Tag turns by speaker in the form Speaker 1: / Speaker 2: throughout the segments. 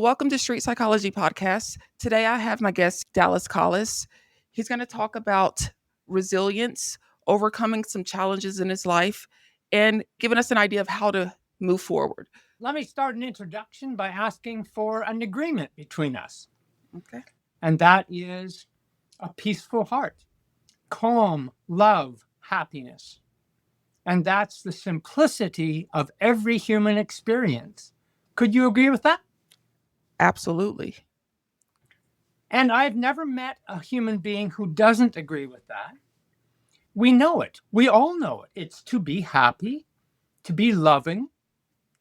Speaker 1: welcome to Street Psychology Podcast. Today I have my guest, Dallas Collis. He's going to talk about resilience, overcoming some challenges in his life, and giving us an idea of how to move forward.
Speaker 2: Let me start an introduction by asking for an agreement between us.
Speaker 1: Okay.
Speaker 2: And that is a peaceful heart, calm, love, happiness. And that's the simplicity of every human experience. Could you agree with that?
Speaker 1: Absolutely.
Speaker 2: And I've never met a human being who doesn't agree with that. We know it. We all know it. It's to be happy, to be loving,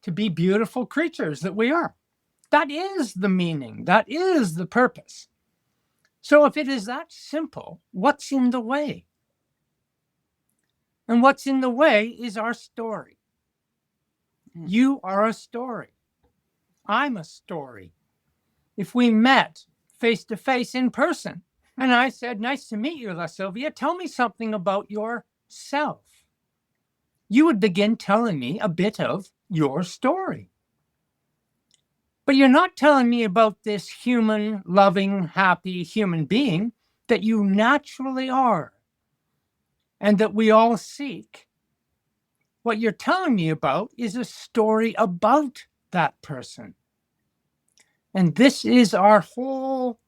Speaker 2: to be beautiful creatures that we are. That is the meaning. That is the purpose. So if it is that simple, what's in the way? And what's in the way is our story. You are a story. I'm a story. If we met face to face in person and I said, "Nice to meet you, LaSylvia. Tell me something about yourself," you would begin telling me a bit of your story. But you're not telling me about this human, loving, happy human being that you naturally are and that we all seek. What you're telling me about is a story about that person. And this is our whole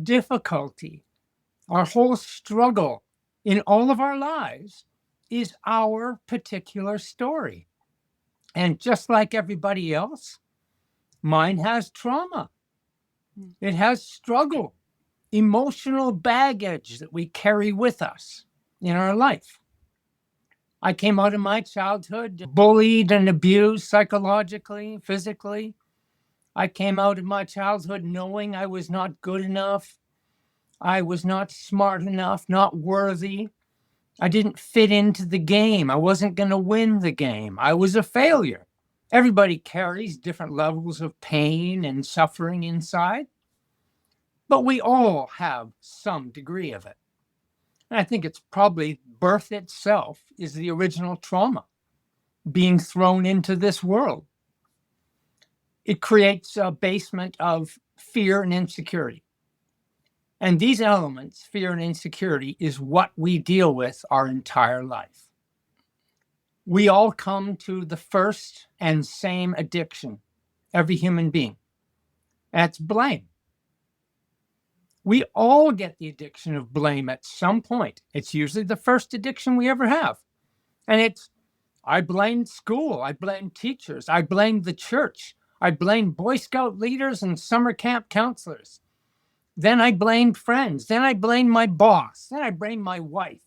Speaker 2: difficulty, our whole struggle in all of our lives is our particular story. And just like everybody else, mine has trauma. It has struggle, emotional baggage that we carry with us in our life. I came out of my childhood bullied and abused psychologically, physically. I came out of my childhood knowing I was not good enough. I was not smart enough, not worthy. I didn't fit into the game. I wasn't going to win the game. I was a failure. Everybody carries different levels of pain and suffering inside, but we all have some degree of it. And I think it's probably birth itself is the original trauma, being thrown into this world. It creates a basement of fear and insecurity. And these elements, fear and insecurity, is what we deal with our entire life. We all come to the first and same addiction, every human being. That's blame. We all get the addiction of blame at some point. It's usually the first addiction we ever have. And it's, I blame school, I blame teachers, I blame the church, I blame Boy Scout leaders and summer camp counselors. Then I blamed friends. Then I blamed my boss. Then I blamed my wife.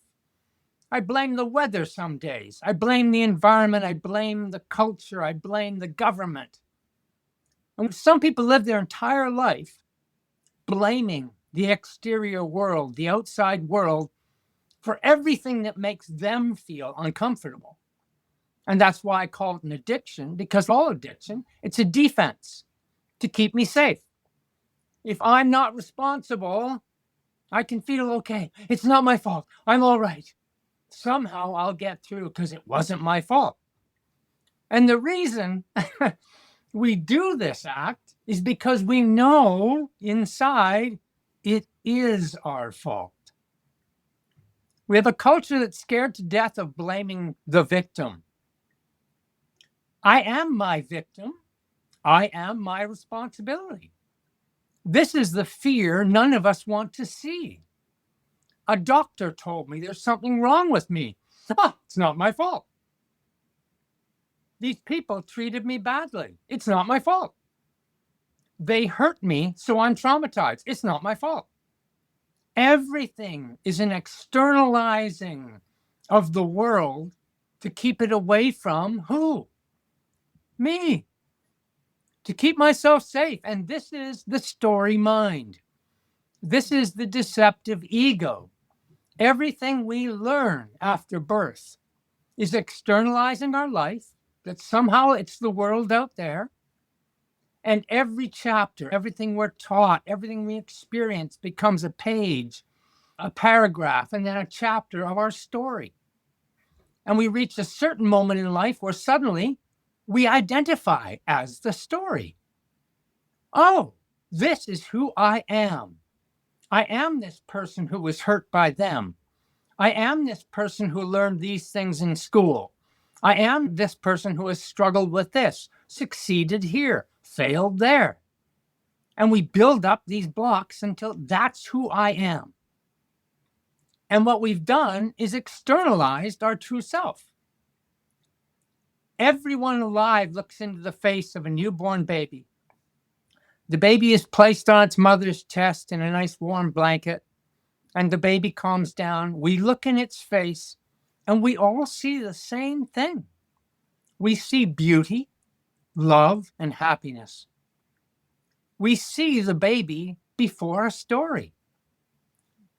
Speaker 2: I blame the weather some days. I blame the environment. I blame the culture. I blame the government. And some people live their entire life blaming the exterior world, the outside world, for everything that makes them feel uncomfortable. And that's why I call it an addiction, because all addiction, it's a defense to keep me safe. If I'm not responsible, I can feel okay. It's not my fault. I'm all right. Somehow I'll get through because it wasn't my fault. And the reason we do this act is because we know inside it is our fault. We have a culture that's scared to death of blaming the victim. I am my victim. I am my responsibility. This is the fear none of us want to see. A doctor told me there's something wrong with me. It's not my fault. These people treated me badly. It's not my fault. They hurt me, so I'm traumatized. It's not my fault. Everything is an externalizing of the world to keep it away from who? Me. To keep myself safe. And this is the story mind. This is the deceptive ego. Everything we learn after birth is externalizing our life, that somehow it's the world out there. And every chapter, everything we're taught, everything we experience becomes a page, a paragraph, and then a chapter of our story. And we reach a certain moment in life where suddenly we identify as the story. Oh, this is who I am. I am this person who was hurt by them. I am this person who learned these things in school. I am this person who has struggled with this, succeeded here, failed there. And we build up these blocks until that's who I am. And what we've done is externalized our true self. Everyone alive looks into the face of a newborn baby. The baby is placed on its mother's chest in a nice warm blanket, and the baby calms down. We look in its face, and we all see the same thing. We see beauty, love, and happiness. We see the baby before a story,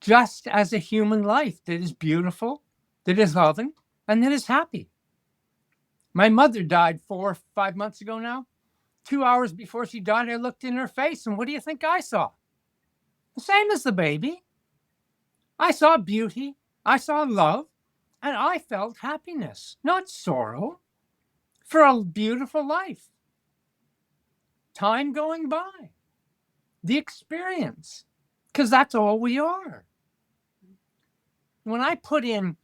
Speaker 2: just as a human life that is beautiful, that is loving, and that is happy. My mother died 4 or 5 months ago now. 2 hours before she died, I looked in her face, and what do you think I saw? The same as the baby. I saw beauty, I saw love, and I felt happiness, not sorrow, for a beautiful life. Time going by, the experience, because that's all we are. When I put in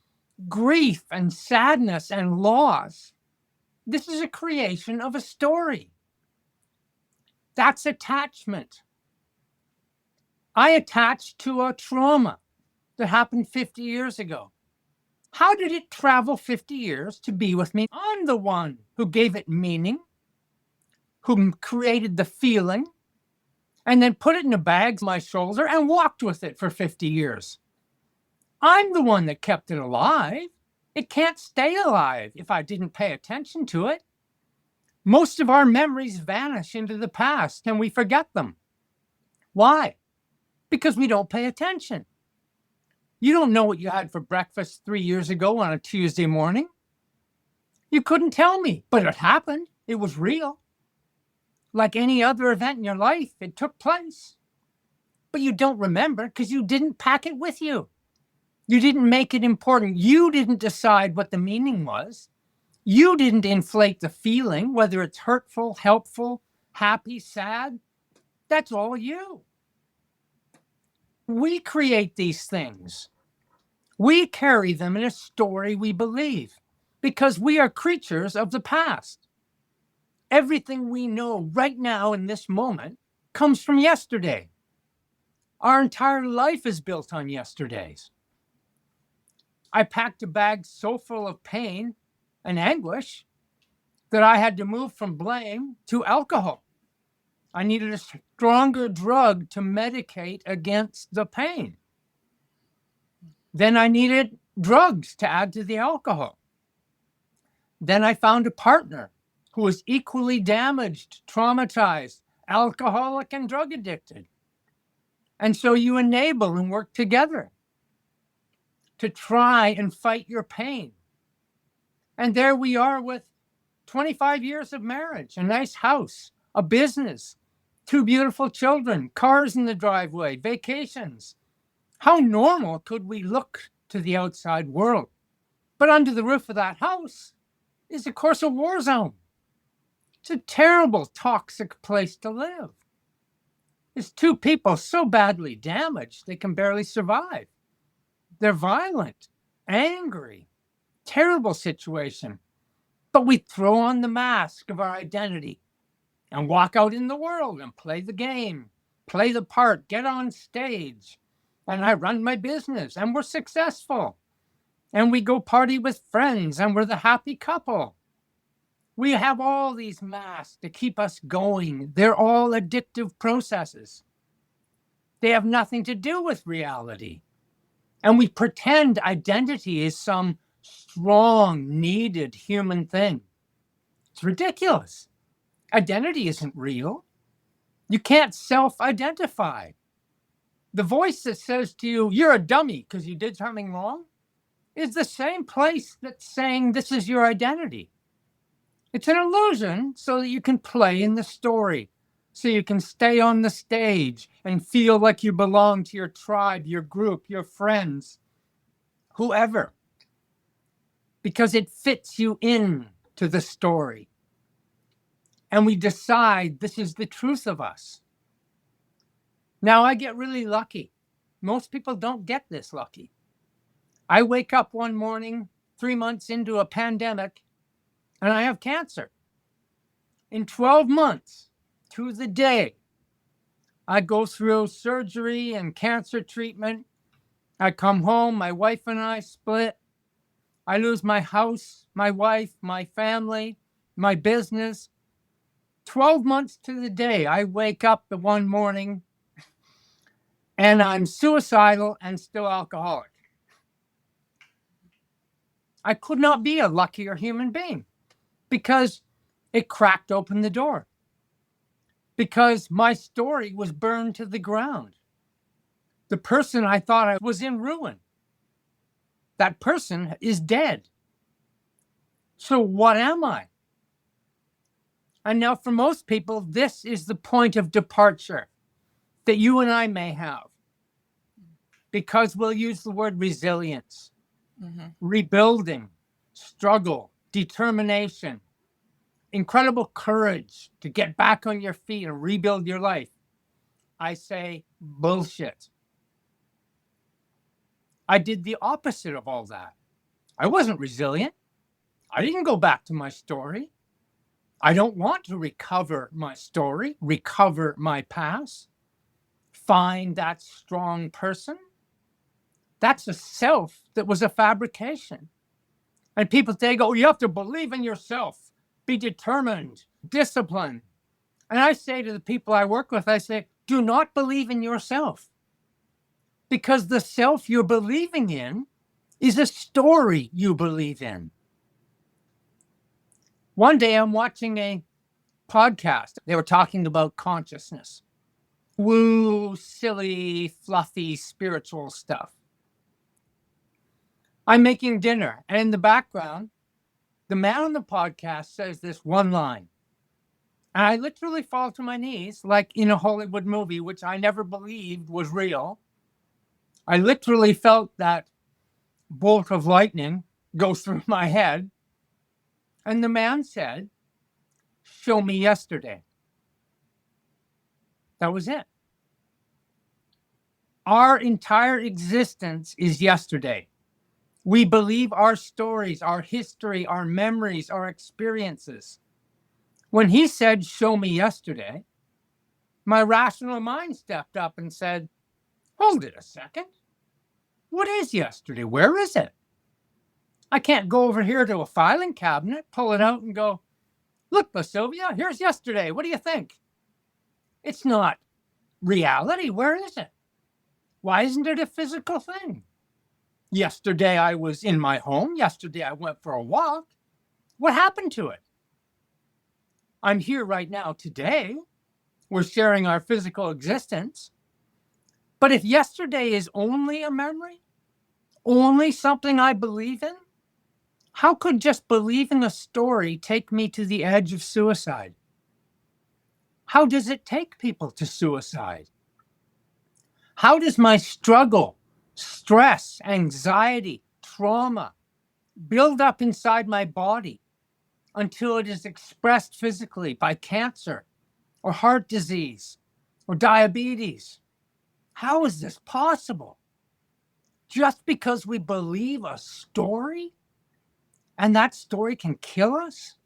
Speaker 2: grief and sadness and loss, this is a creation of a story. That's attachment. I attached to a trauma that happened 50 years ago. How did it travel 50 years to be with me? I'm the one who gave it meaning, who created the feeling, and then put it in a bag on my shoulder and walked with it for 50 years. I'm the one that kept it alive. It can't stay alive if I didn't pay attention to it. Most of our memories vanish into the past and we forget them. Why? Because we don't pay attention. You don't know what you had for breakfast 3 years ago on a Tuesday morning. You couldn't tell me, but it happened. It was real. Like any other event in your life, it took place. But you don't remember because you didn't pack it with you. You didn't make it important. You didn't decide what the meaning was. You didn't inflate the feeling, whether it's hurtful, helpful, happy, sad. That's all you. We create these things. We carry them in a story we believe because we are creatures of the past. Everything we know right now in this moment comes from yesterday. Our entire life is built on yesterdays. I packed a bag so full of pain and anguish that I had to move from blame to alcohol. I needed a stronger drug to medicate against the pain. Then I needed drugs to add to the alcohol. Then I found a partner who was equally damaged, traumatized, alcoholic, and drug addicted. And so you enable and work together to try and fight your pain. And there we are with 25 years of marriage, a nice house, a business, 2 beautiful children, cars in the driveway, vacations. How normal could we look to the outside world? But under the roof of that house is, of course, a war zone. It's a terrible, toxic place to live. There's 2 people so badly damaged they can barely survive. They're violent, angry, terrible situation. But we throw on the mask of our identity and walk out in the world and play the game, play the part, get on stage. And I run my business and we're successful. And we go party with friends and we're the happy couple. We have all these masks to keep us going. They're all addictive processes. They have nothing to do with reality. And we pretend identity is some strong, needed human thing. It's ridiculous. Identity isn't real. You can't self-identify. The voice that says to you, you're a dummy because you did something wrong, is the same place that's saying this is your identity. It's an illusion so that you can play in the story, so you can stay on the stage and feel like you belong to your tribe, your group, your friends, whoever, because it fits you in to the story. And we decide this is the truth of us. Now, I get really lucky. Most people don't get this lucky. I wake up one morning, 3 months into a pandemic, and I have cancer. In 12 months to the day, I go through surgery and cancer treatment. I come home, my wife and I split. I lose my house, my wife, my family, my business. 12 months to the day, I wake up the one morning and I'm suicidal and still alcoholic. I could not be a luckier human being because it cracked open the door. Because my story was burned to the ground. The person I thought I was in ruin, that person is dead. So what am I? And now for most people, this is the point of departure that you and I may have. Because we'll use the word resilience, rebuilding, struggle, determination, incredible courage to get back on your feet and rebuild your life. I say bullshit. I did the opposite of all that. I wasn't resilient. I didn't go back to my story. I don't want to recover my story, recover my past, find that strong person. That's a self that was a fabrication. And people say, oh, you have to believe in yourself, be determined, disciplined. And I say to the people I work with, I say, do not believe in yourself. Because the self you're believing in is a story you believe in. One day I'm watching a podcast. They were talking about consciousness. Woo, silly, fluffy, spiritual stuff. I'm making dinner, and in the background, the man on the podcast says this one line. And I literally fall to my knees, like in a Hollywood movie, which I never believed was real. I literally felt that bolt of lightning go through my head. And the man said, show me yesterday. That was it. Our entire existence is yesterday. We believe our stories, our history, our memories, our experiences. When he said, show me yesterday, my rational mind stepped up and said, hold it a second. What is yesterday? Where is it? I can't go over here to a filing cabinet, pull it out and go, look, LaSylvia, here's yesterday. What do you think? It's not reality. Where is it? Why isn't it a physical thing? Yesterday I was in my home. Yesterday I went for a walk. What happened to it? I'm here right now today. We're sharing our physical existence. But if yesterday is only a memory, only something I believe in, how could just believing a story take me to the edge of suicide? How does it take people to suicide? How does my struggle, stress, anxiety, trauma build up inside my body until it is expressed physically by cancer or heart disease or diabetes? How is this possible? Just because we believe a story and that story can kill us?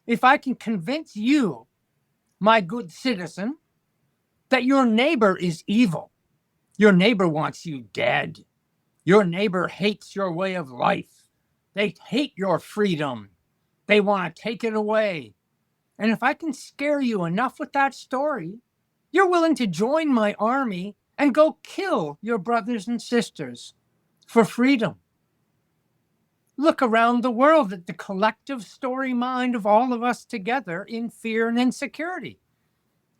Speaker 2: If I can convince you, my good citizen, that your neighbor is evil, your neighbor wants you dead, your neighbor hates your way of life, they hate your freedom, they want to take it away. And if I can scare you enough with that story, you're willing to join my army and go kill your brothers and sisters for freedom. Look around the world at the collective story mind of all of us together in fear and insecurity.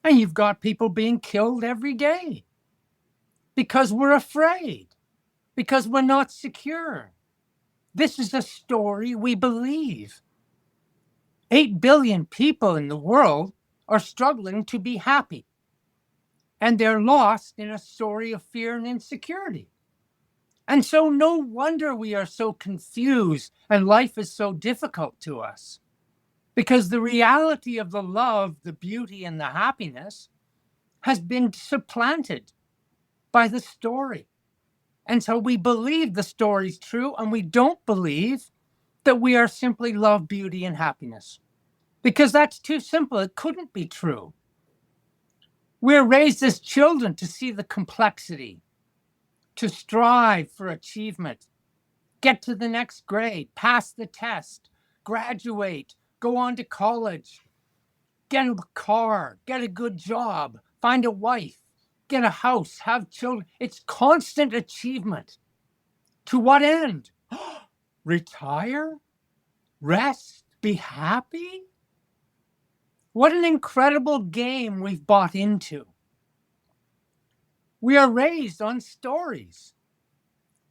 Speaker 2: And you've got people being killed every day because we're afraid, because we're not secure. This is a story we believe. 8 billion people in the world are struggling to be happy. And they're lost in a story of fear and insecurity. And so no wonder we are so confused and life is so difficult to us. Because the reality of the love, the beauty, and the happiness has been supplanted by the story. And so we believe the story's true, and we don't believe that we are simply love, beauty, and happiness. Because that's too simple. It couldn't be true. We're raised as children to see the complexity, to strive for achievement, get to the next grade, pass the test, graduate, go on to college, get a car, get a good job, find a wife, get a house, have children. It's constant achievement. To what end? Retire? Rest? Be happy? What an incredible game we've bought into. We are raised on stories.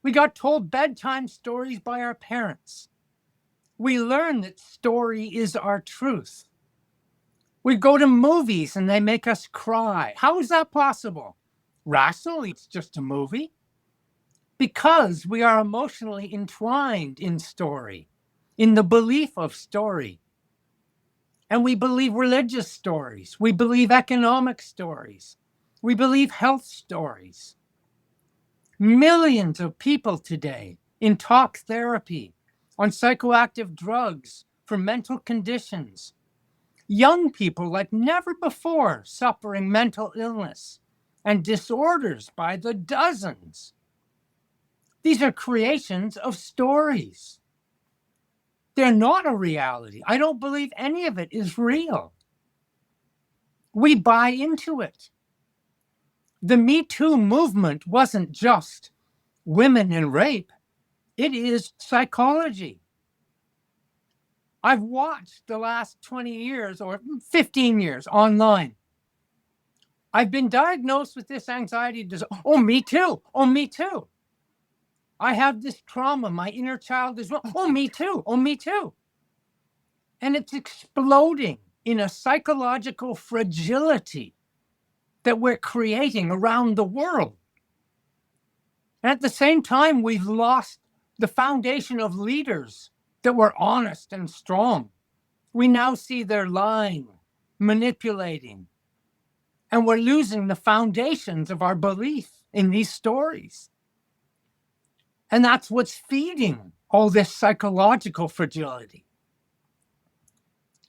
Speaker 2: We got told bedtime stories by our parents. We learn that story is our truth. We go to movies and they make us cry. How is that possible? Rationally, it's just a movie. Because we are emotionally entwined in story, in the belief of story. And we believe religious stories. We believe economic stories. We believe health stories. Millions of people today in talk therapy, on psychoactive drugs for mental conditions. Young people like never before suffering mental illness and disorders by the dozens. These are creations of stories. They're not a reality. I don't believe any of it is real. We buy into it. The Me Too movement wasn't just women and rape. It is psychology. I've watched the last 20 years or 15 years online. I've been diagnosed with this anxiety disorder. Oh, me too. Oh, me too. I have this trauma. My inner child is, oh, me too. Oh, me too. And it's exploding in a psychological fragility that we're creating around the world. And at the same time, we've lost the foundation of leaders that were honest and strong. We now see they're lying, manipulating, and we're losing the foundations of our belief in these stories. And that's what's feeding all this psychological fragility.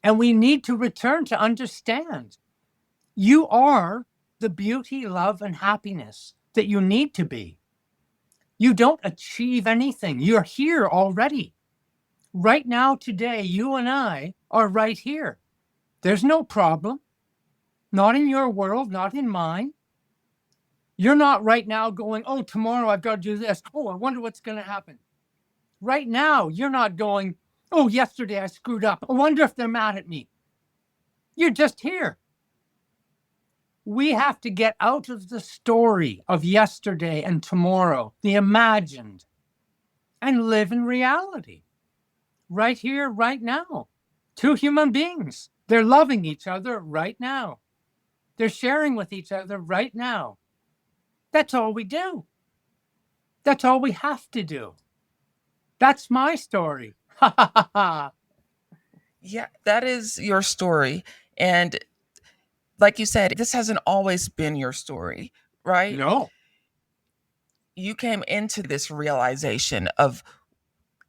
Speaker 2: And we need to return to understand you are the beauty, love, and happiness that you need to be. You don't achieve anything. You're here already. Right now, today, you and I are right here. There's no problem. Not in your world, not in mine. You're not right now going, oh, tomorrow I've got to do this. Oh, I wonder what's going to happen. Right now, you're not going, oh, yesterday I screwed up. I wonder if they're mad at me. You're just here. We have to get out of the story of yesterday and tomorrow, the imagined, and live in reality. Right here, right now. Two human beings. They're loving each other right now. They're sharing with each other right now. That's all we do. That's all we have to do. That's my story. Ha ha ha ha.
Speaker 1: Yeah, that is your story. And like you said, this hasn't always been your story, right?
Speaker 2: No.
Speaker 1: You came into this realization of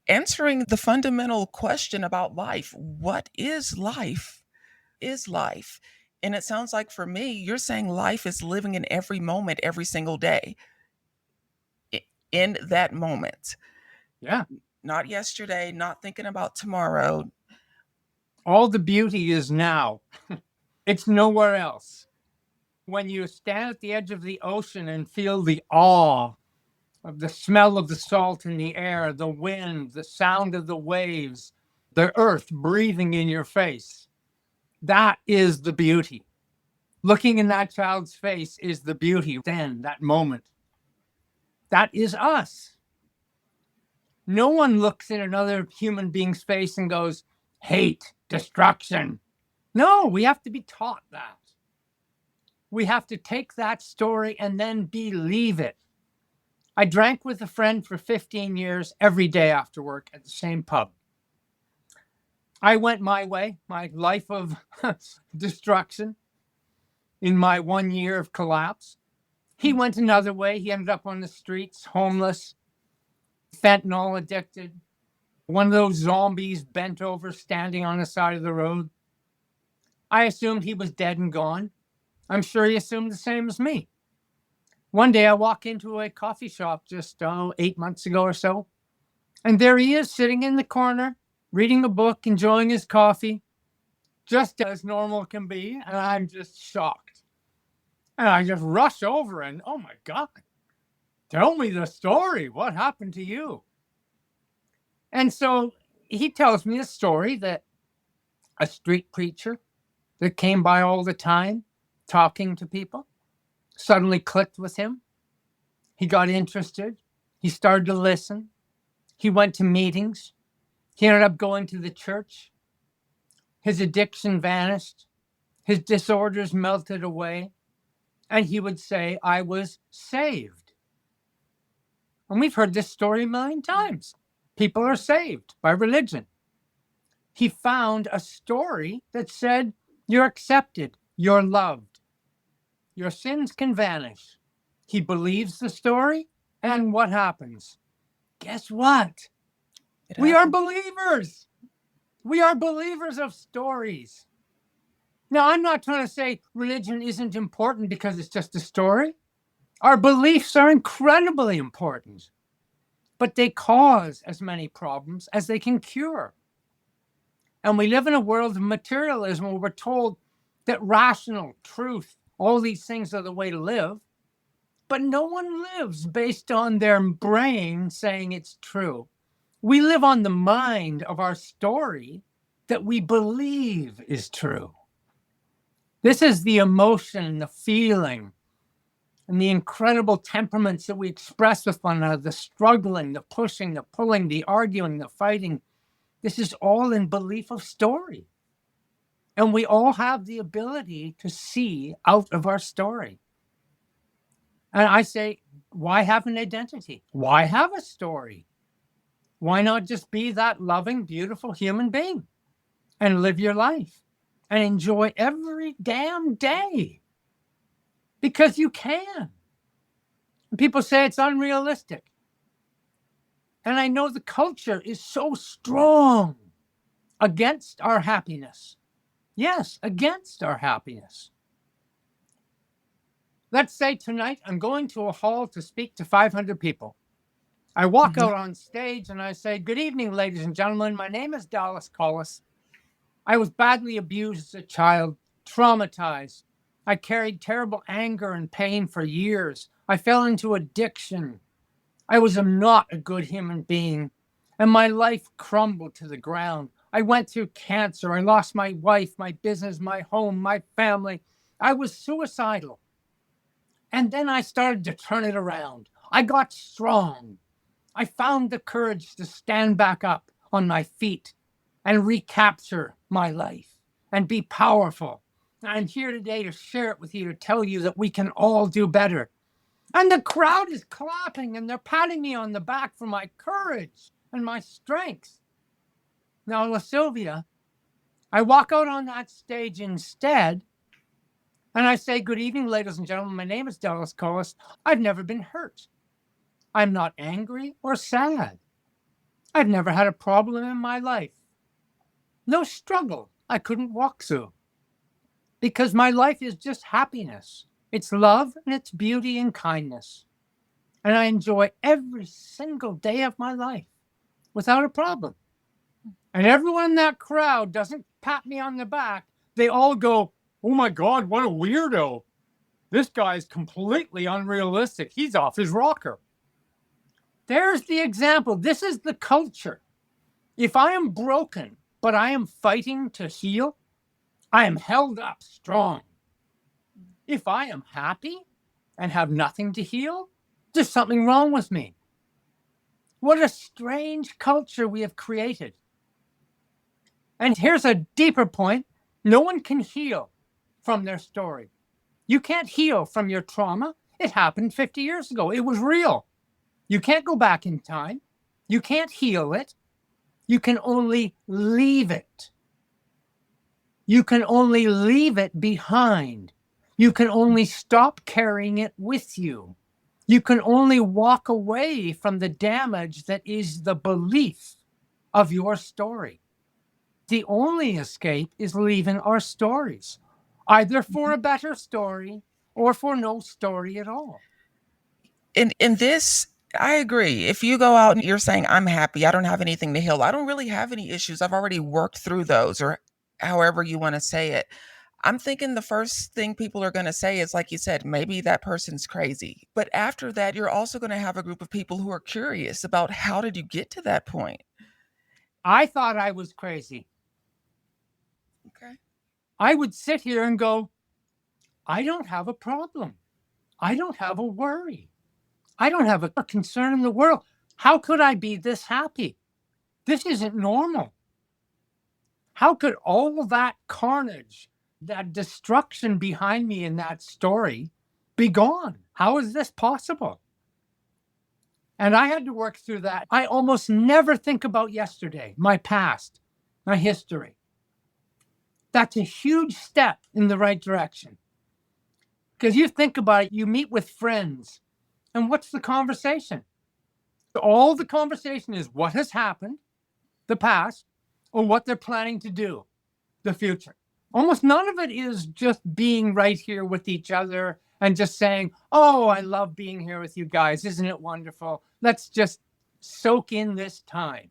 Speaker 1: answering the fundamental question about life. What is life? Is life? And it sounds like for me, you're saying life is living in every moment, every single day, in that moment.
Speaker 2: Yeah.
Speaker 1: Not yesterday, not thinking about tomorrow.
Speaker 2: All the beauty is now. It's nowhere else. When you stand at the edge of the ocean and feel the awe of the smell of the salt in the air, the wind, the sound of the waves, the earth breathing in your face, that is the beauty. Looking in that child's face is the beauty then, that moment. That is us. No one looks in another human being's face and goes, hate, destruction. No, we have to be taught that. We have to take that story and then believe it. I drank with a friend for 15 years every day after work at the same pub. I went my way, my life of destruction. in my 1 year of collapse. He went another way. He ended up on the streets, homeless, fentanyl addicted, one of those zombies bent over, standing on the side of the road. I assumed he was dead and gone. I'm sure he assumed the same as me. One day I walk into a coffee shop just 8 months ago or so, and there he is sitting in the corner, reading a book, enjoying his coffee, just as normal can be, and I'm just shocked. And I just rush over and, oh my God, tell me the story. What happened to you? And so he tells me a story that a street preacher that came by all the time, talking to people, suddenly clicked with him. He got interested. He started to listen. He went to meetings. He ended up going to the church. His addiction vanished. His disorders melted away. And he would say, I was saved. And we've heard this story a million times. People are saved by religion. He found a story that said, you're accepted, you're loved, your sins can vanish. He believes the story, and what happens? Guess what? We are believers. We are believers of stories. Now, I'm not trying to say religion isn't important because it's just a story. Our beliefs are incredibly important, but they cause as many problems as they can cure. And we live in a world of materialism where we're told that rational, truth, all these things are the way to live, but no one lives based on their brain saying it's true. We live on the mind of our story that we believe is true. This is the emotion, the feeling, and the incredible temperaments that we express with one another, the struggling, the pushing, the pulling, the arguing, the fighting. This is all in belief of story. And we all have the ability to see out of our story. And I say, why have an identity? Why have a story? Why not just be that loving, beautiful human being and live your life and enjoy every damn day? Because you can. And people say it's unrealistic. And I know the culture is so strong against our happiness. Yes, against our happiness. Let's say tonight I'm going to a hall to speak to 500 people. I walk out on stage and I say, good evening, ladies and gentlemen. My name is Dallas Collis. I was badly abused as a child, traumatized. I carried terrible anger and pain for years. I fell into addiction. I was not a good human being, and my life crumbled to the ground. I went through cancer. I lost my wife, my business, my home, my family. I was suicidal. And then I started to turn it around. I got strong. I found the courage to stand back up on my feet and recapture my life and be powerful. I'm here today to share it with you, to tell you that we can all do better. And the crowd is clapping and they're patting me on the back for my courage and my strength. Now, LaSylvia, I walk out on that stage instead and I say, good evening, ladies and gentlemen. My name is Dallas Collis. I've never been hurt. I'm not angry or sad. I've never had a problem in my life. No struggle I couldn't walk through. Because my life is just happiness. It's love and it's beauty and kindness. And I enjoy every single day of my life without a problem. And everyone in that crowd doesn't pat me on the back. They all go, oh my God, what a weirdo. This guy is completely unrealistic. He's off his rocker. There's the example. This is the culture. If I am broken, but I am fighting to heal, I am held up strong. If I am happy and have nothing to heal, there's something wrong with me. What a strange culture we have created. And here's a deeper point. No one can heal from their story. You can't heal from your trauma. It happened 50 years ago. It was real. You can't go back in time. You can't heal it. You can only leave it. You can only leave it behind. You can only stop carrying it with you. You can only walk away from the damage that is the belief of your story. The only escape is leaving our stories, either for a better story or for no story at all.
Speaker 1: In this, I agree. If you go out and you're saying, I'm happy, I don't have anything to heal, I don't really have any issues, I've already worked through those, or however you want to say it. I'm thinking the first thing people are going to say is, like you said, maybe that person's crazy. But after that, you're also going to have a group of people who are curious about how did you get to that point?
Speaker 2: I thought I was crazy.
Speaker 1: Okay.
Speaker 2: I would sit here and go, I don't have a problem. I don't have a worry. I don't have a concern in the world. How could I be this happy? This isn't normal. How could all that carnage, that destruction behind me in that story be gone? How is this possible? And I had to work through that. I almost never think about yesterday, my past, my history. That's a huge step in the right direction. Because you think about it, you meet with friends, and what's the conversation? All the conversation is what has happened, the past, or what they're planning to do, the future. Almost none of it is just being right here with each other and just saying, oh, I love being here with you guys. Isn't it wonderful? Let's just soak in this time.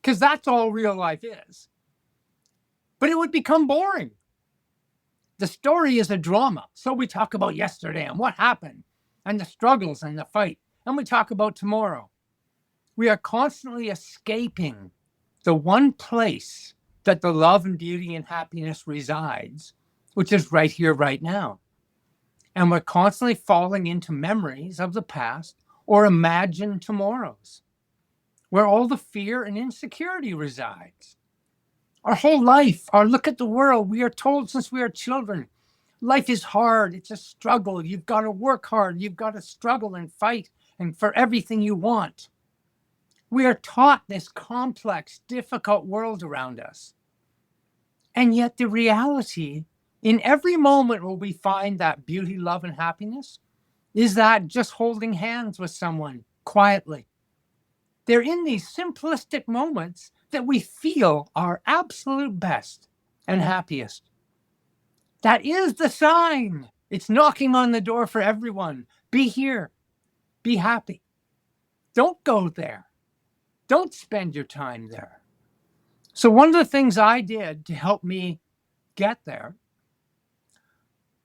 Speaker 2: Because that's all real life is. But it would become boring. The story is a drama. So we talk about yesterday and what happened and the struggles and the fight. And we talk about tomorrow. We are constantly escaping the one place that the love and beauty and happiness resides, which is right here, right now. And we're constantly falling into memories of the past or imagined tomorrows, where all the fear and insecurity resides. Our whole life, our look at the world, we are told since we are children, life is hard, it's a struggle, you've got to work hard, you've got to struggle and fight and for everything you want. We are taught this complex, difficult world around us. And yet the reality, in every moment where we find that beauty, love, and happiness, is that just holding hands with someone quietly. They're in these simplistic moments that we feel our absolute best and happiest. That is the sign. It's knocking on the door for everyone. Be here. Be happy. Don't go there. Don't spend your time there. So one of the things I did to help me get there,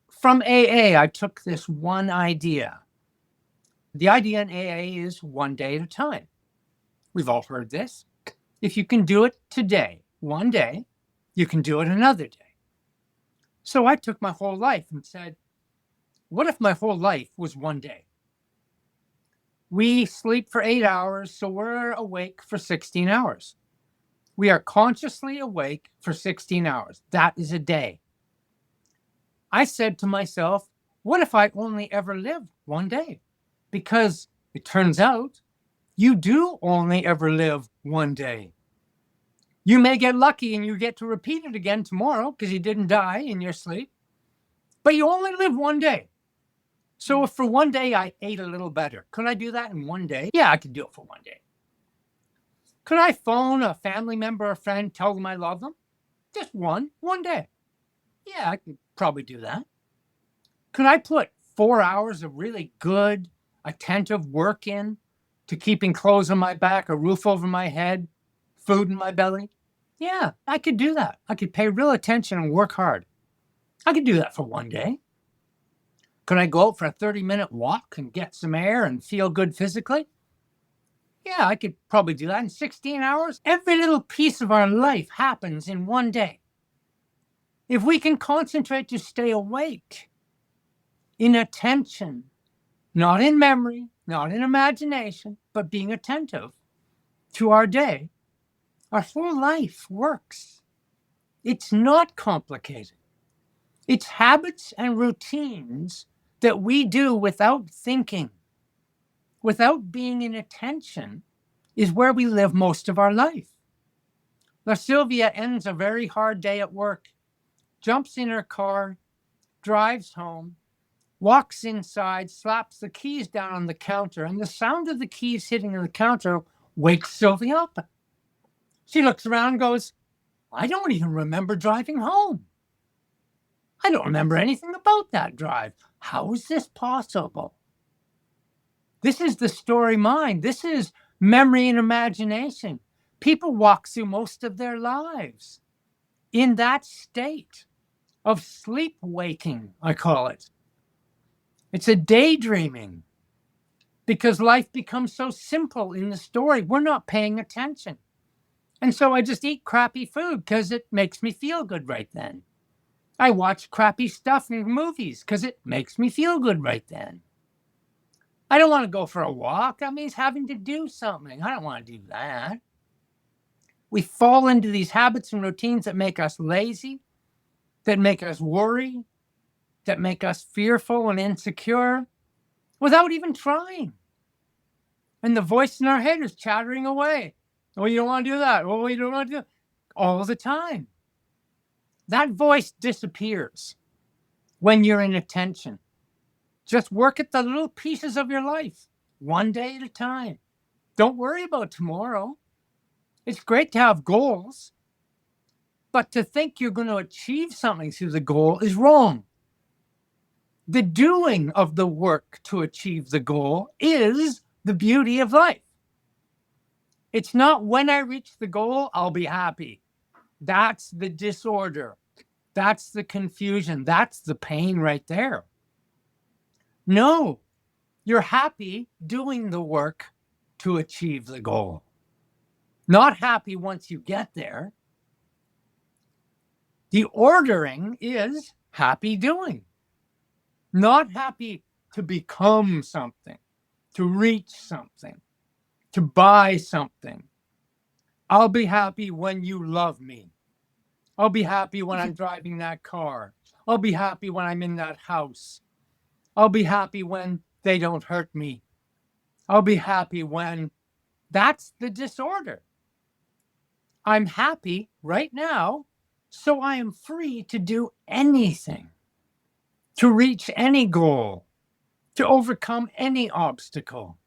Speaker 2: from AA, I took this one idea. The idea in AA is one day at a time. We've all heard this. If you can do it today, one day, you can do it another day. So I took my whole life and said, what if my whole life was one day? We sleep for 8 hours, so we're awake for 16 hours. We are consciously awake for 16 hours. That is a day. I said to myself, what if I only ever live one day? Because it turns out you do only ever live one day. You may get lucky and you get to repeat it again tomorrow because you didn't die in your sleep, but you only live one day. So if for one day I ate a little better, could I do that in one day? Yeah, I could do it for one day. Could I phone a family member or friend, tell them I love them? Just one day. Yeah, I could probably do that. Could I put 4 hours of really good, attentive work in to keeping clothes on my back, a roof over my head, food in my belly? Yeah, I could do that. I could pay real attention and work hard. I could do that for one day. Could I go out for a 30-minute walk and get some air and feel good physically? Yeah, I could probably do that in 16 hours. Every little piece of our life happens in one day. If we can concentrate to stay awake, in attention, not in memory, not in imagination, but being attentive to our day, our whole life works. It's not complicated. It's habits and routines that we do without thinking, without being in attention, is where we live most of our life. LaSylvia ends a very hard day at work, jumps in her car, drives home, walks inside, slaps the keys down on the counter, and the sound of the keys hitting on the counter wakes Sylvia up. She looks around and goes, I don't even remember driving home. I don't remember anything about that drive. How is this possible? This is the story mind. This is memory and imagination. People walk through most of their lives in that state of sleep waking, I call it. It's a daydreaming because life becomes so simple in the story. We're not paying attention. And so I just eat crappy food because it makes me feel good right then. I watch crappy stuff in movies because it makes me feel good right then. I don't want to go for a walk. That means having to do something. I don't want to do that. We fall into these habits and routines that make us lazy, that make us worry, that make us fearful and insecure without even trying. And the voice in our head is chattering away. Oh, you don't want to do that. Oh, you don't want to do that. All the time. That voice disappears when you're in attention. Just work at the little pieces of your life, one day at a time. Don't worry about tomorrow. It's great to have goals, but to think you're going to achieve something through the goal is wrong. The doing of the work to achieve the goal is the beauty of life. It's not when I reach the goal, I'll be happy. That's the disorder. That's the confusion. That's the pain right there. No, you're happy doing the work to achieve the goal. Not happy once you get there. The ordering is happy doing. Not happy to become something, to reach something, to buy something. I'll be happy when you love me. I'll be happy when I'm driving that car. I'll be happy when I'm in that house. I'll be happy when they don't hurt me. I'll be happy when... That's the disorder. I'm happy right now, so I am free to do anything, to reach any goal, to overcome any obstacle,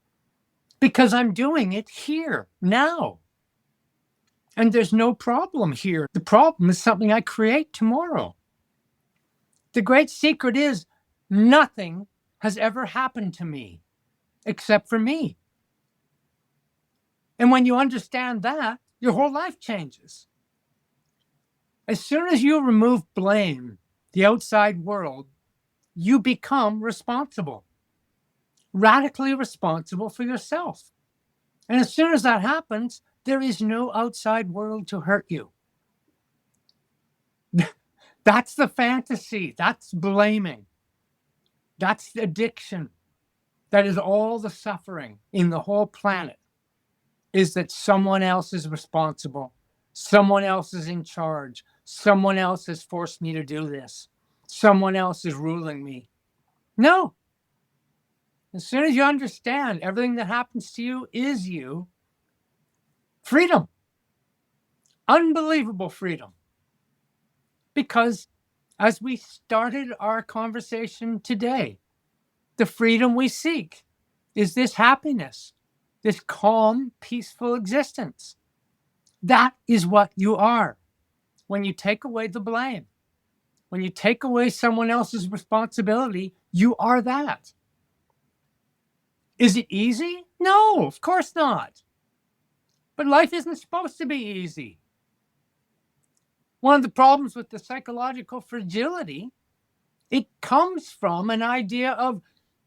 Speaker 2: because I'm doing it here, now. And there's no problem here. The problem is something I create tomorrow. The great secret is nothing has ever happened to me except for me. And when you understand that, your whole life changes. As soon as you remove blame, the outside world, you become responsible, radically responsible for yourself. And as soon as that happens, there is no outside world to hurt you. That's the fantasy. That's blaming. That's the addiction. That is all the suffering in the whole planet, is that someone else is responsible. Someone else is in charge. Someone else has forced me to do this. Someone else is ruling me. No. As soon as you understand everything that happens to you is you, freedom. Unbelievable freedom. Because as we started our conversation today, the freedom we seek is this happiness, this calm, peaceful existence. That is what you are. When you take away the blame, when you take away someone else's responsibility, you are that. Is it easy? No, of course not. But life isn't supposed to be easy. One of the problems with the psychological fragility, it comes from an idea of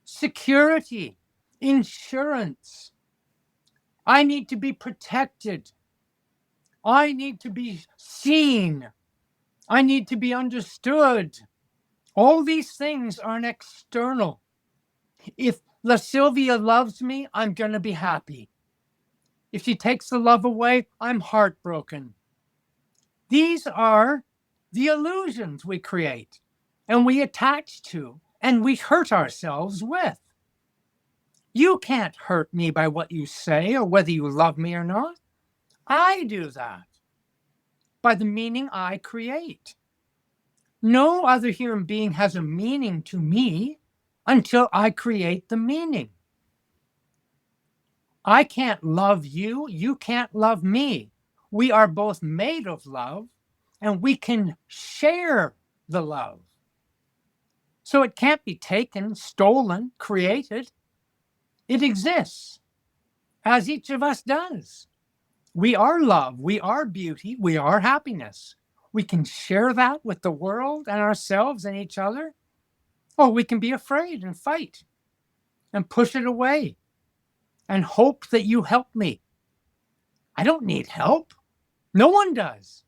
Speaker 2: security, insurance. I need to be protected. I need to be seen. I need to be understood. All these things are an external. If LaSylvia loves me, I'm going to be happy. If she takes the love away, I'm heartbroken. These are the illusions we create and we attach to and we hurt ourselves with. You can't hurt me by what you say or whether you love me or not. I do that by the meaning I create. No other human being has a meaning to me. until I create the meaning. I can't love you. You can't love me. We are both made of love, and we can share the love. So it can't be taken, stolen, created. It exists, as each of us does. We are love. We are beauty. We are happiness. We can share that with the world and ourselves and each other, or we can be afraid and fight and push it away and hope that you help me. I don't need help. No one does.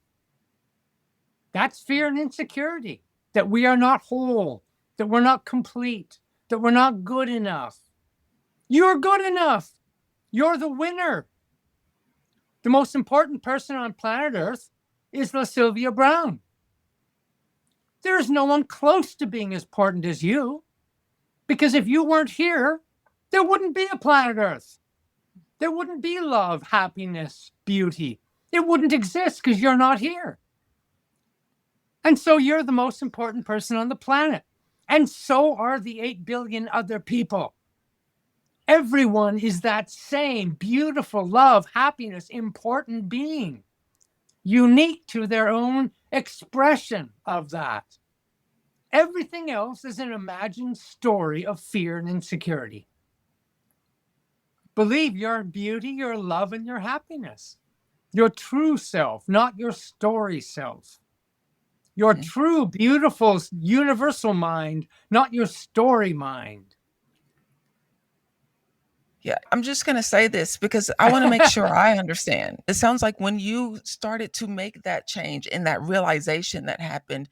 Speaker 2: That's fear and insecurity, that we are not whole, that we're not complete, that we're not good enough. You're good enough. You're the winner. The most important person on planet Earth is LaSylvia Brown. There is no one close to being as important as you, because if you weren't here, there wouldn't be a planet Earth. There wouldn't be love, happiness, beauty. It wouldn't exist because you're not here. And so you're the most important person on the planet. And so are the 8 billion other people. Everyone is that same beautiful love, happiness, important being, unique to their own expression of that. Everything else is an imagined story of fear and insecurity. Believe your beauty, your love, and your happiness. Your true self, not your story self. Your true, beautiful, universal mind, not your story mind.
Speaker 1: Yeah, I'm just going to say this because I want to make sure I understand. It sounds like when you started to make that change and that realization that happened,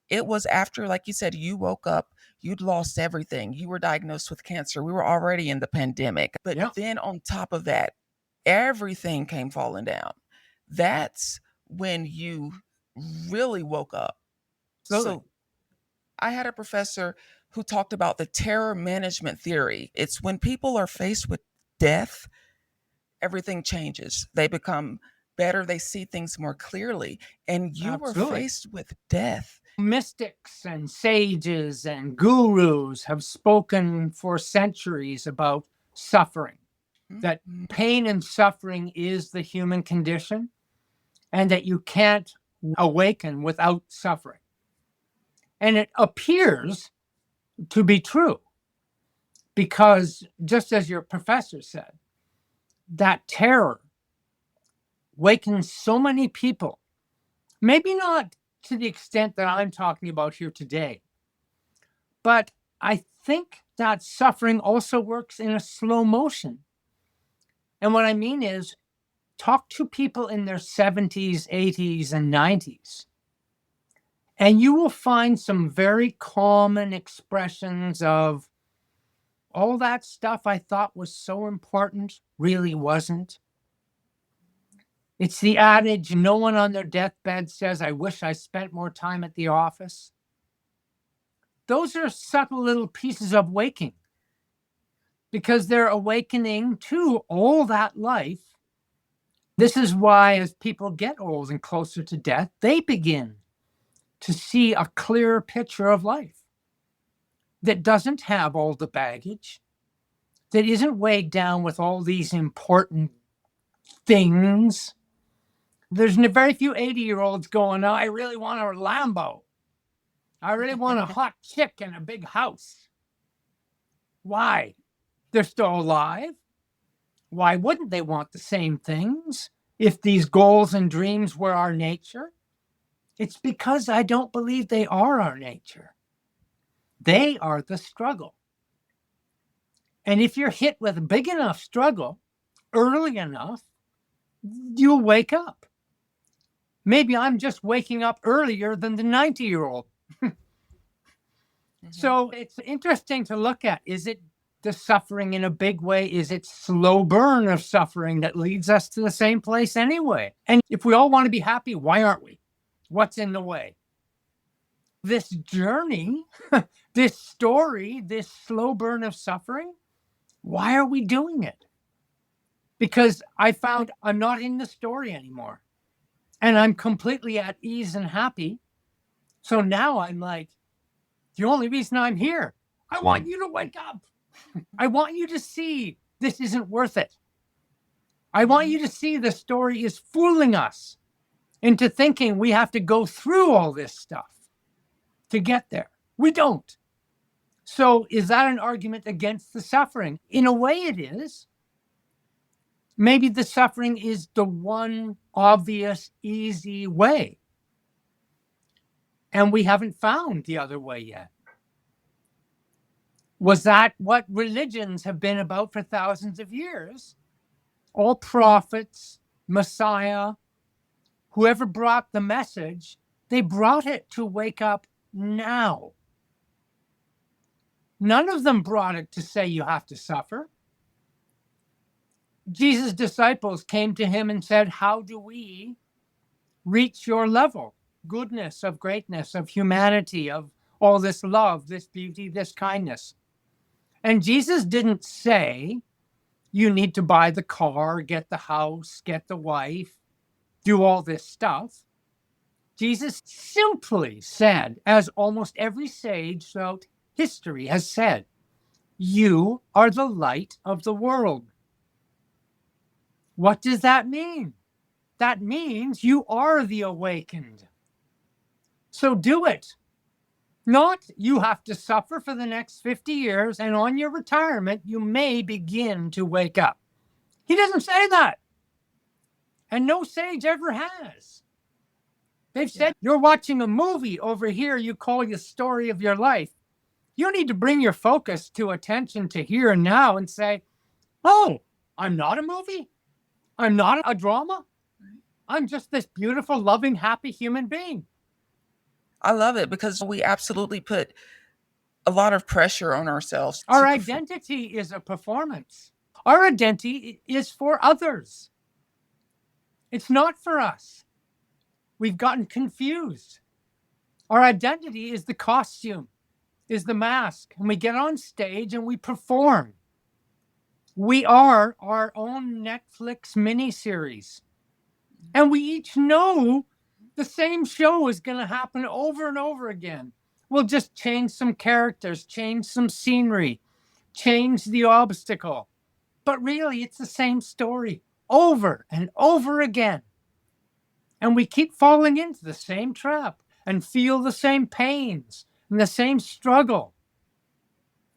Speaker 1: it was after, like you said, you woke up, you'd lost everything. You were diagnosed with cancer. We were already in the pandemic. But
Speaker 2: Yeah.
Speaker 1: then on top of that, everything came falling down. That's when you really woke up.
Speaker 2: Absolutely.
Speaker 1: So I had a professor who talked about the terror management theory. It's when people are faced with death, everything changes. They become better, they see things more clearly. And you were
Speaker 2: Absolutely.
Speaker 1: faced with death.
Speaker 2: Mystics and sages and gurus have spoken for centuries about suffering, that pain and suffering is the human condition, and that you can't awaken without suffering. And it appears to be true because, just as your professor said, that terror wakens so many people, maybe not to the extent that I'm talking about here today, but I think that suffering also works in a slow motion. And what I mean is, talk to people in their 70s, 80s, and 90s, and you will find some very common expressions of all that stuff I thought was so important really wasn't. It's the adage, no one on their deathbed says, I wish I spent more time at the office. Those are subtle little pieces of waking, because they're awakening to all that life. This is why, as people get old and closer to death, they begin to see a clearer picture of life that doesn't have all the baggage, that isn't weighed down with all these important things. There's very few 80-year-olds going, oh, I really want a Lambo. I really want a hot chick and a big house. Why? They're still alive. Why wouldn't they want the same things if these goals and dreams were our nature? It's because I don't believe they are our nature. They are the struggle. And if you're hit with a big enough struggle early enough, you'll wake up. Maybe I'm just waking up earlier than the 90-year-old. So it's interesting to look at. Is it the suffering in a big way? Is it slow burn of suffering that leads us to the same place anyway? And if we all want to be happy, why aren't we? What's in the way? This journey, this story, this slow burn of suffering, why are we doing it? Because I found I'm not in the story anymore. And I'm completely at ease and happy. So now I'm like, the only reason I'm here, I want you to wake up. I want you to see this isn't worth it. I want you to see the story is fooling us into thinking we have to go through all this stuff to get there. We don't. So is that an argument against the suffering? In a way it is. Maybe the suffering is the one obvious, easy way. And we haven't found the other way yet. Was that what religions have been about for thousands of years? All prophets, Messiah, whoever brought the message, they brought it to wake up now. None of them brought it to say you have to suffer. Jesus' disciples came to him and said, how do we reach your level? Goodness, of greatness, of humanity, of all this love, this beauty, this kindness. And Jesus didn't say, you need to buy the car, get the house, get the wife, do all this stuff. Jesus simply said, as almost every sage throughout history has said, you are the light of the world. What does that mean? That means you are the awakened. So do it. Not you have to suffer for the next 50 years and on your retirement, you may begin to wake up. He doesn't say that. And no sage ever has. They've said, you're watching a movie over here you call the story of your life. You need to bring your focus to attention to here and now and say, oh, I'm not a movie. I'm not a drama. I'm just this beautiful, loving, happy human being.
Speaker 1: I love it because we absolutely put a lot of pressure on ourselves.
Speaker 2: Our identity is a performance. Our identity is for others. It's not for us. We've gotten confused. Our identity is the costume, is the mask, and we get on stage and we perform. We are our own Netflix miniseries. And we each know the same show is going to happen over and over again. We'll just change some characters, change some scenery, change the obstacle. But really, it's the same story over and over again. And we keep falling into the same trap and feel the same pains and the same struggle.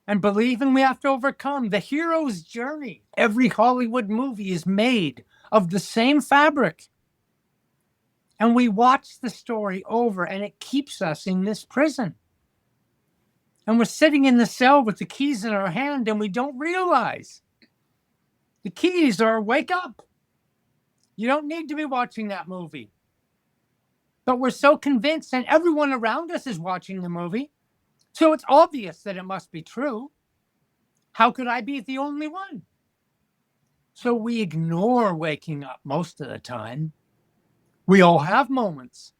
Speaker 2: And believing we have to overcome the hero's journey. Every Hollywood movie is made of the same fabric. And we watch the story over and it keeps us in this prison. And we're sitting in the cell with the keys in our hand and we don't realize. The keys are wake up. You don't need to be watching that movie. But we're so convinced and everyone around us is watching the movie. So it's obvious that it must be true. How could I be the only one? So we ignore waking up most of the time. We all have moments.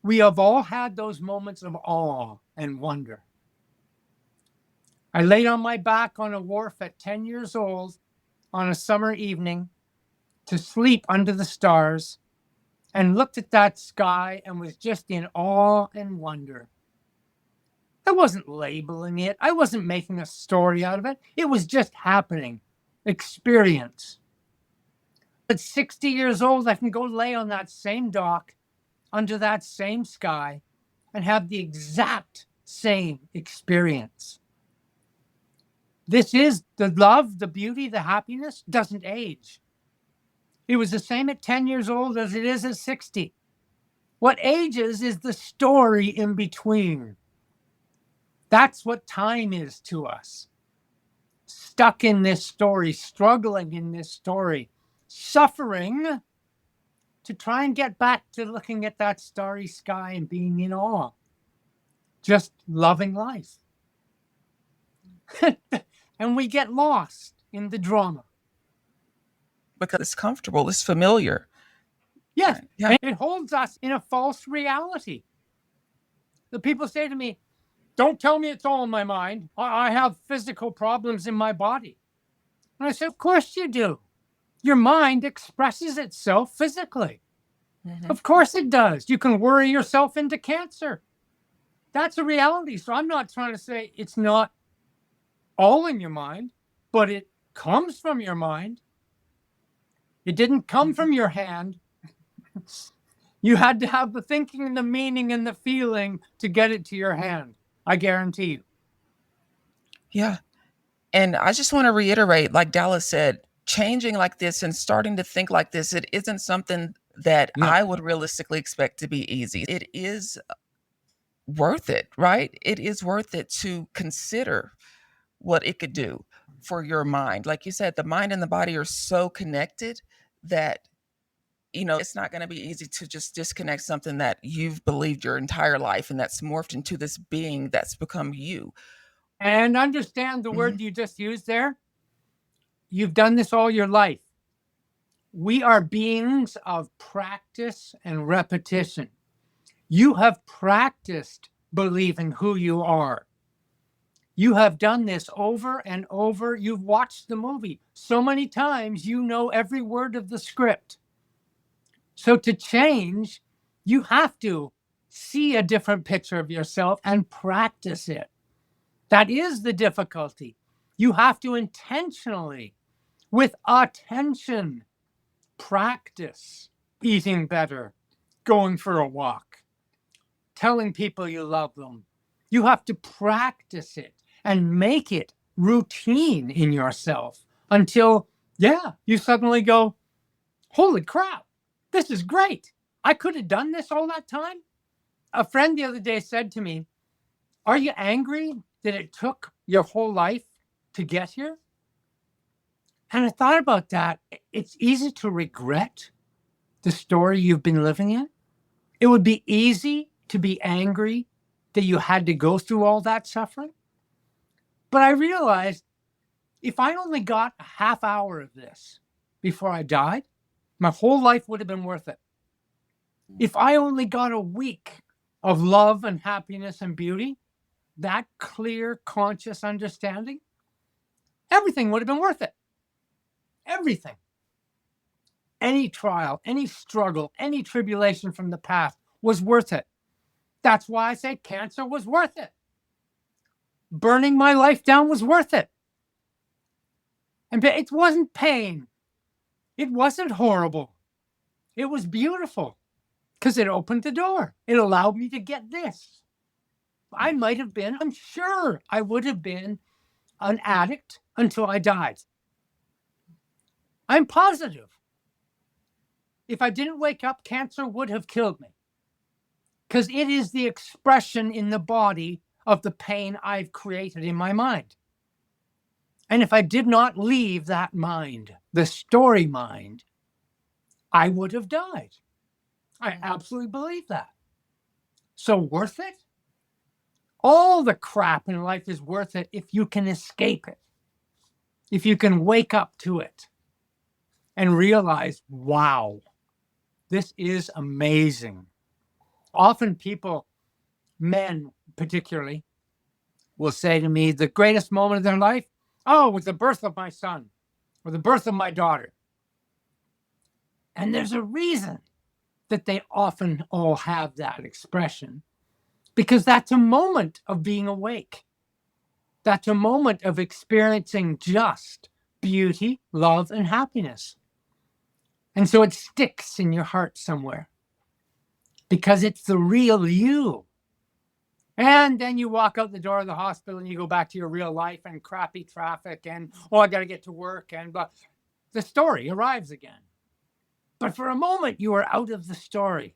Speaker 2: We have all had those moments of awe and wonder. I laid on my back on a wharf at 10 years old on a summer evening to sleep under the stars and looked at that sky and was just in awe and wonder. I wasn't labeling it. I wasn't making a story out of it. It was just happening. Experience. At 60 years old, I can go lay on that same dock under that same sky and have the exact same experience. This is the love, the beauty, the happiness doesn't age. It was the same at 10 years old as it is at 60. What ages is the story in between. That's what time is to us. Stuck in this story, struggling in this story, suffering to try and get back to looking at that starry sky and being in awe. Just loving life. And we get lost in the drama.
Speaker 1: Because it's comfortable, it's familiar.
Speaker 2: Yes, yeah. It holds us in a false reality. The people say to me, don't tell me it's all in my mind. I have physical problems in my body. And I said, of course you do. Your mind expresses itself physically. Mm-hmm. Of course it does. You can worry yourself into cancer. That's a reality. So I'm not trying to say it's not all in your mind, but it comes from your mind. It didn't come from your hand. You had to have the thinking and the meaning and the feeling to get it to your hand. I guarantee you.
Speaker 1: Yeah. And I just want to reiterate, like Dallas said, changing like this and starting to think like this, it isn't something that
Speaker 2: No.
Speaker 1: I would realistically expect to be easy. It is worth it, right? It is worth it to consider what it could do for your mind. Like you said, the mind and the body are so connected that it's not going to be easy to just disconnect something that you've believed your entire life and that's morphed into this being that's become you.
Speaker 2: And understand the word
Speaker 1: Mhm.
Speaker 2: you just used there. You've done this all your life. We are beings of practice and repetition. You have practiced believing who you are. You have done this over and over. You've watched the movie so many times, you know every word of the script. So to change, you have to see a different picture of yourself and practice it. That is the difficulty. You have to intentionally, with attention, practice eating better, going for a walk, telling people you love them. You have to practice it and make it routine in yourself until, you suddenly go, holy crap, this is great. I could have done this all that time. A friend the other day said to me, are you angry that it took your whole life to get here? And I thought about that. It's easy to regret the story you've been living in. It would be easy to be angry that you had to go through all that suffering. But I realized if I only got a half hour of this before I died, my whole life would have been worth it. If I only got a week of love and happiness and beauty, that clear, conscious understanding, everything would have been worth it. Everything. Any trial, any struggle, any tribulation from the past was worth it. That's why I say cancer was worth it. Burning my life down was worth it. And it wasn't pain. It wasn't horrible. It was beautiful because it opened the door. It allowed me to get this. I'm sure I would have been an addict until I died. I'm positive. If I didn't wake up, cancer would have killed me because it is the expression in the body of the pain I've created in my mind. And if I did not leave that mind, the story mind, I would have died. I absolutely believe that. So worth it? All the crap in life is worth it if you can escape it, if you can wake up to it and realize, wow, this is amazing. Often people, men particularly, will say to me, the greatest moment of their life, oh, was the birth of my son or the birth of my daughter. And there's a reason that they often all have that expression, because that's a moment of being awake. That's a moment of experiencing just beauty, love, and happiness. And so it sticks in your heart somewhere because it's the real you. And then you walk out the door of the hospital and you go back to your real life and crappy traffic and, I got to get to work and blah. The story arrives again. But for a moment, you were out of the story.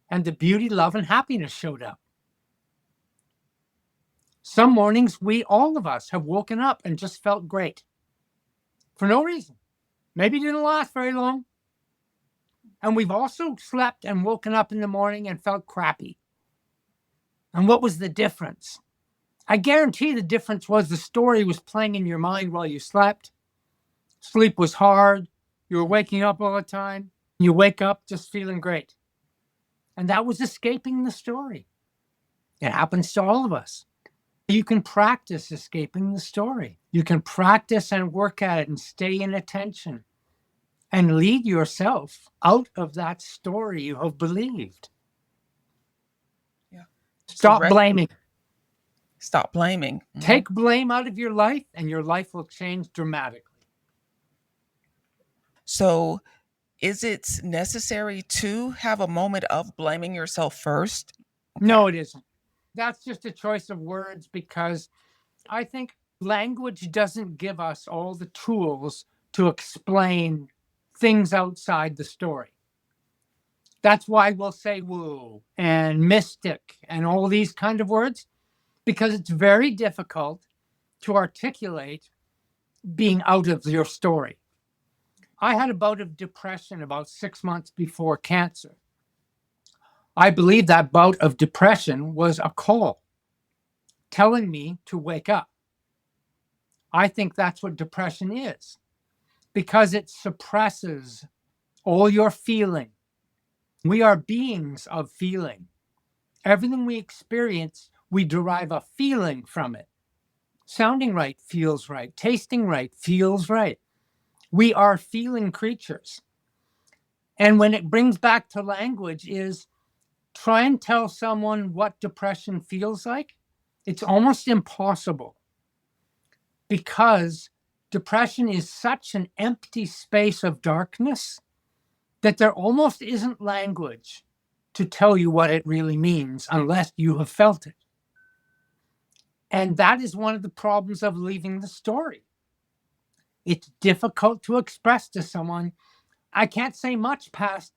Speaker 2: And the beauty, love, and happiness showed up. Some mornings, all of us, have woken up and just felt great for no reason. Maybe it didn't last very long. And we've also slept and woken up in the morning and felt crappy. And what was the difference? I guarantee the difference was the story was playing in your mind while you slept. Sleep was hard. You were waking up all the time. You wake up just feeling great. And that was escaping the story. It happens to all of us. You can practice escaping the story. You can practice and work at it and stay in attention and lead yourself out of that story you have believed.
Speaker 1: Yeah.
Speaker 2: Stop blaming.
Speaker 1: Stop blaming.
Speaker 2: Take blame out of your life and your life will change dramatically.
Speaker 1: So is it necessary to have a moment of blaming yourself first?
Speaker 2: No, it isn't. That's just a choice of words because I think language doesn't give us all the tools to explain things outside the story. That's why we'll say woo and mystic and all these kind of words, because it's very difficult to articulate being out of your story. I had a bout of depression about 6 months before cancer. I believe that bout of depression was a call telling me to wake up. I think that's what depression is, because it suppresses all your feeling. We are beings of feeling. Everything we experience, we derive a feeling from it. Sounding right feels right. Tasting right feels right. We are feeling creatures. And when it brings back to language is try and tell someone what depression feels like. It's almost impossible because depression is such an empty space of darkness that there almost isn't language to tell you what it really means unless you have felt it. And that is one of the problems of leaving the story. It's difficult to express to someone. I can't say much past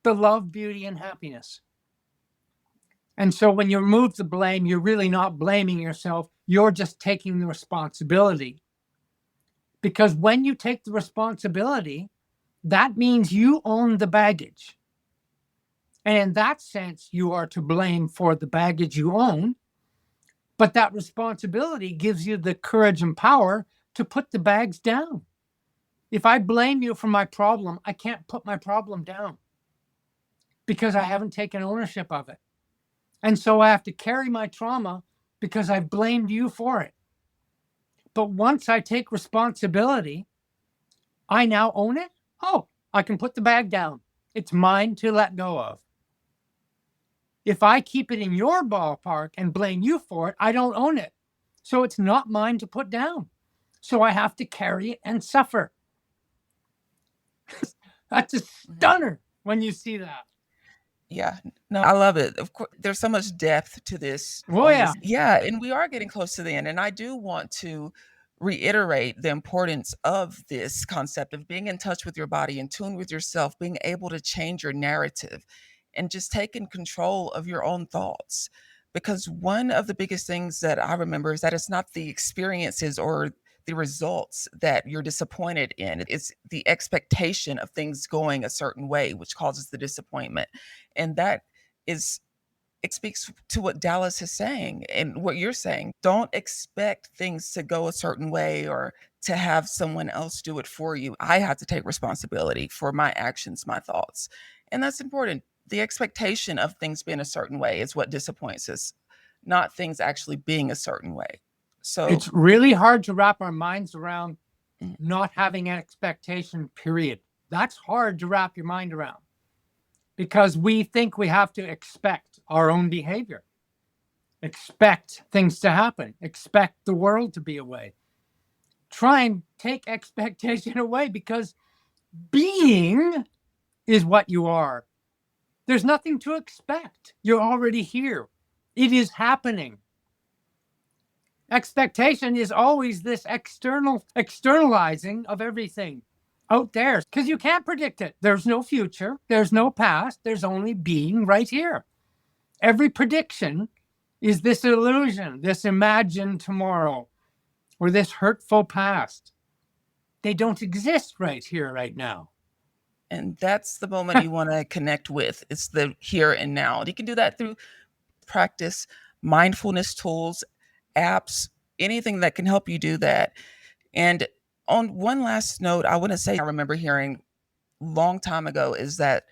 Speaker 2: the love, beauty, and happiness. And so when you remove the blame, you're really not blaming yourself. You're just taking the responsibility. Because when you take the responsibility, that means you own the baggage. And in that sense, you are to blame for the baggage you own. But that responsibility gives you the courage and power to put the bags down. If I blame you for my problem, I can't put my problem down because I haven't taken ownership of it. And so I have to carry my trauma because I've blamed you for it. But once I take responsibility, I now own it. Oh, I can put the bag down. It's mine to let go of. If I keep it in your ballpark and blame you for it, I don't own it. So it's not mine to put down. So I have to carry it and suffer. That's a stunner when you see that.
Speaker 1: Yeah, no, I love it. Of course, there's so much depth to this.
Speaker 2: Oh, yeah.
Speaker 1: Yeah, and we are getting close to the end. And I do want to reiterate the importance of this concept of being in touch with your body, in tune with yourself, being able to change your narrative and just taking control of your own thoughts. Because one of the biggest things that I remember is that it's not the experiences or the results that you're disappointed in. It's the expectation of things going a certain way, which causes the disappointment. And that is, it speaks to what Dallas is saying and what you're saying. Don't expect things to go a certain way or to have someone else do it for you. I have to take responsibility for my actions, my thoughts. And that's important. The expectation of things being a certain way is what disappoints us, not things actually being a certain way. So
Speaker 2: it's really hard to wrap our minds around not having an expectation, period. That's hard to wrap your mind around because we think we have to expect our own behavior, expect things to happen, expect the world to be a way. Try and take expectation away because being is what you are. There's nothing to expect. You're already here. It is happening. Expectation is always this externalizing of everything out there because you can't predict it. There's no future. There's no past. There's only being right here. Every prediction is this illusion, this imagined tomorrow, or this hurtful past. They don't exist right here, right now.
Speaker 1: And that's the moment you want to connect with. It's the here and now. You can do that through practice, mindfulness tools, apps, anything that can help you do that. And on one last note, I want to say I remember hearing a long time ago is that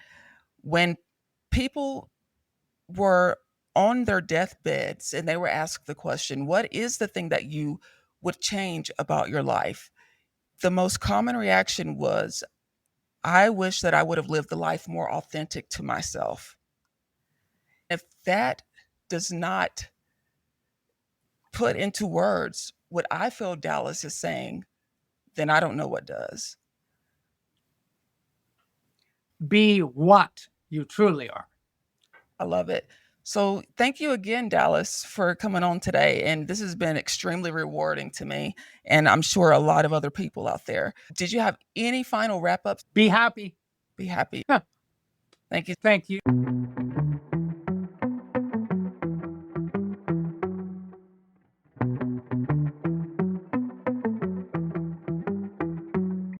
Speaker 1: when people were on their deathbeds and they were asked the question, what is the thing that you would change about your life? The most common reaction was, I wish that I would have lived the life more authentic to myself. If that does not put into words what I feel Dallas is saying, then I don't know what does.
Speaker 2: Be what you truly are.
Speaker 1: I love it. So thank you again, Dallas, for coming on today. And this has been extremely rewarding to me, and I'm sure a lot of other people out there. Did you have any final wrap ups?
Speaker 2: Be happy.
Speaker 1: Be happy.
Speaker 2: Huh.
Speaker 1: Thank you.
Speaker 2: Thank you.